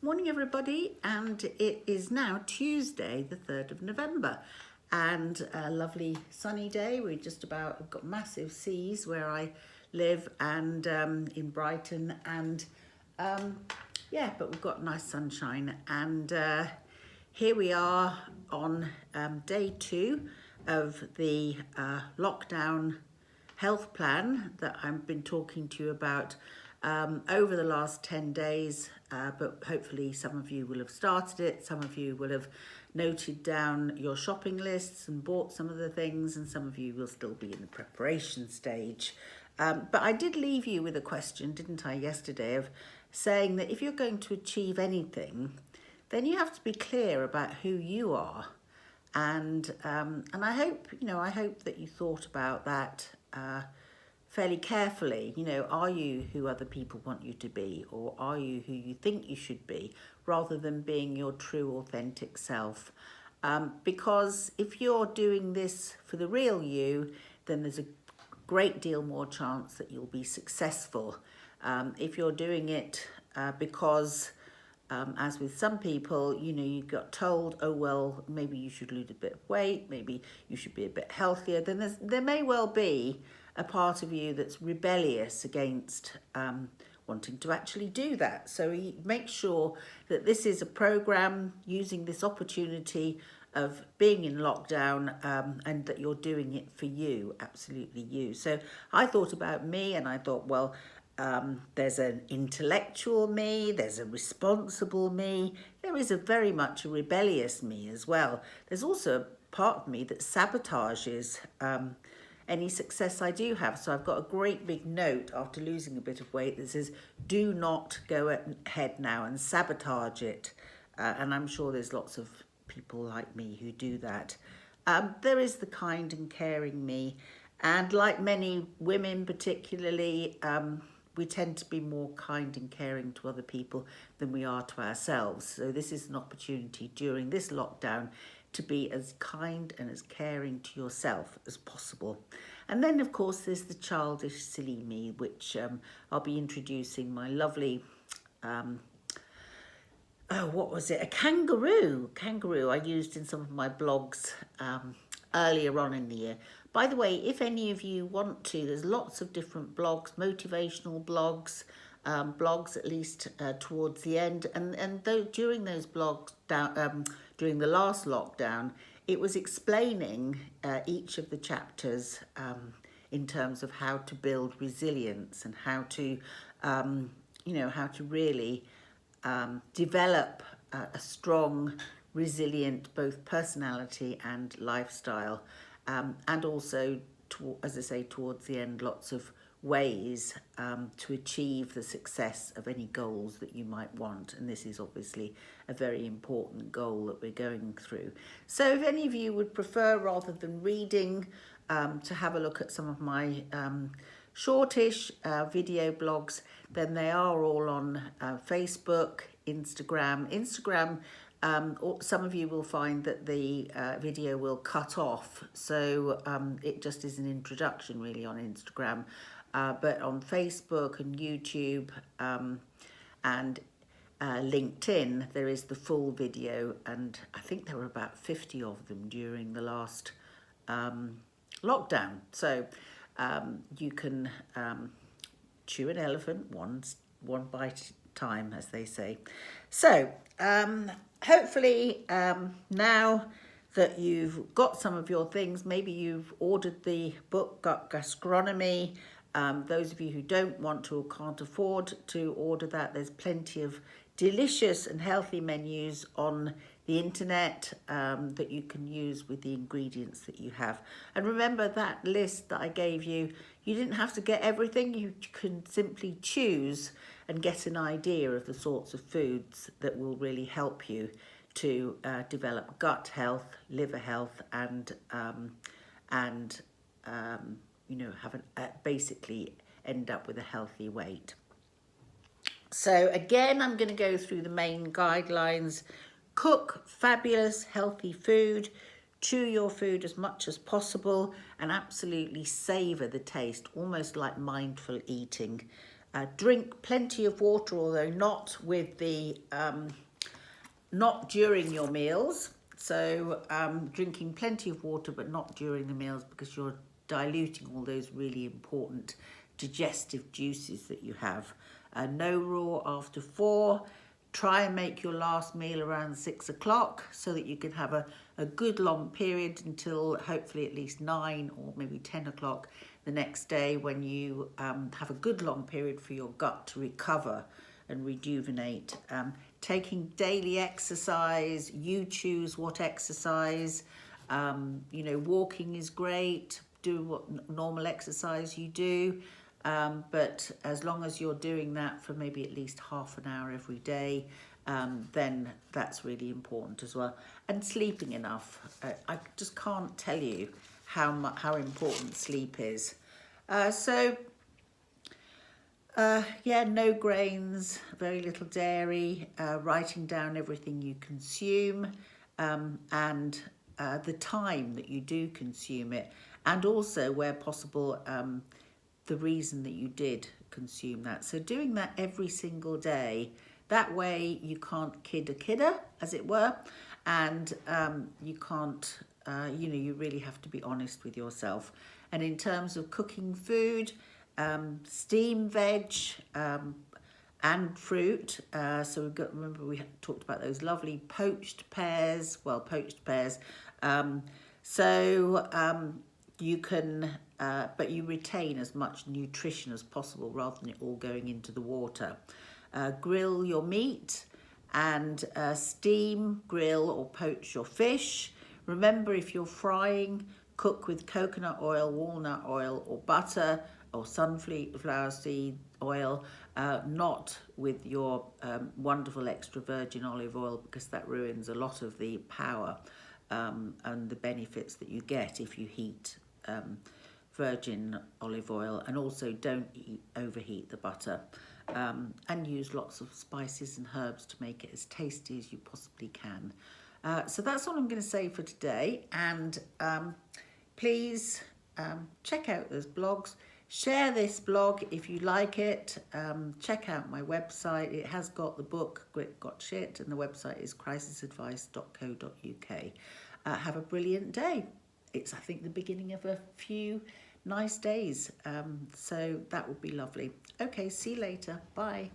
Morning everybody, and it is now Tuesday the 3rd of November and a lovely sunny day. We've got massive seas where I live and in Brighton, and but we've got nice sunshine, and here we are on day 2 of the lockdown health plan that I've been talking to you about over the last 10 days, but hopefully some of you will have started it, some of you will have noted down your shopping lists and bought some of the things, and some of you will still be in the preparation stage. But I did leave you with a question, didn't I, yesterday, of saying that if you're going to achieve anything, then you have to be clear about who you are. And I hope that you thought about that fairly carefully. Are you who other people want you to be, or are you who you think you should be, rather than being your true authentic self? Because if you're doing this for the real you, then there's a great deal more chance that you'll be successful. If you're doing it because as with some people, you got told, oh, well, maybe you should lose a bit of weight, maybe you should be a bit healthier, then there may well be a part of you that's rebellious against wanting to actually do that. So make sure that this is a program using this opportunity of being in lockdown, and that you're doing it for you, absolutely you. So I thought about me, and I thought, well, there's an intellectual me, there's a responsible me, there is a very much a rebellious me as well. There's also a part of me that sabotages any success I do have. So I've got a great big note after losing a bit of weight that says, do not go ahead now and sabotage it. And I'm sure there's lots of people like me who do that. There is the kind and caring me. And like many women particularly, we tend to be more kind and caring to other people than we are to ourselves. So this is an opportunity during this lockdown to be as kind and as caring to yourself as possible. And then, of course, there's the childish, silly me, which I'll be introducing my lovely, what was it? A kangaroo. Kangaroo I used in some of my blogs earlier on in the year. By the way, if any of you want to, there's lots of different blogs, motivational blogs, blogs at least towards the end. And though during those blogs, during the last lockdown, it was explaining each of the chapters in terms of how to build resilience and how to, how to really develop a strong, resilient, both personality and lifestyle. And also, as I say, towards the end, lots of ways to achieve the success of any goals that you might want. And this is obviously a very important goal that we're going through. So if any of you would prefer, rather than reading, to have a look at some of my shortish video blogs, then they are all on Facebook, Instagram. Some of you will find that the video will cut off, so it just is an introduction really on Instagram, but on Facebook and YouTube and LinkedIn there is the full video, and I think there were about 50 of them during the last lockdown. So you can chew an elephant one bite at a time, as they say. So hopefully now that you've got some of your things, maybe you've ordered the book Gut Gastronomy. Those of you who don't want to or can't afford to order that, there's plenty of delicious and healthy menus on the internet that you can use with the ingredients that you have. And remember that list that I gave you, you didn't have to get everything. You can simply choose and get an idea of the sorts of foods that will really help you to develop gut health, liver health, and basically end up with a healthy weight. So again, I'm going to go through the main guidelines. Cook fabulous, healthy food. Chew your food as much as possible and absolutely savour the taste, almost like mindful eating. Drink plenty of water, although not with the not during your meals. So drinking plenty of water, but not during the meals, because you're diluting all those really important digestive juices that you have. No raw after 4. Try and make your last meal around 6 o'clock so that you can have a good long period until hopefully at least 9 or maybe 10 o'clock the next day, when you have a good long period for your gut to recover and rejuvenate. Taking daily exercise, you choose what exercise. Walking is great. Do what normal exercise you do. But as long as you're doing that for maybe at least half an hour every day, then that's really important as well. And sleeping enough. I just can't tell you how important sleep is. No grains, very little dairy, writing down everything you consume, and the time that you do consume it, and also, where possible, the reason that you did consume that. So doing that every single day, that way you can't kid a kidder, as it were, and you can't, you really have to be honest with yourself. And in terms of cooking food, steam veg and fruit. So remember we talked about those lovely poached pears. You can, but you retain as much nutrition as possible rather than it all going into the water. Grill your meat and steam, grill or poach your fish. Remember, if you're frying, cook with coconut oil, walnut oil or butter or sunflower seed oil, not with your wonderful extra virgin olive oil, because that ruins a lot of the power and the benefits that you get if you heat virgin olive oil. And also don't overheat the butter, and use lots of spices and herbs to make it as tasty as you possibly can. So that's all I'm going to say for today, and please check out those blogs. Share this blog if you like it. Check out my website. It has got the book Grit Got Shit, and the website is crisisadvice.co.uk. Have a brilliant day. It's, I think, the beginning of a few nice days. So that would be lovely. Okay, see you later. Bye.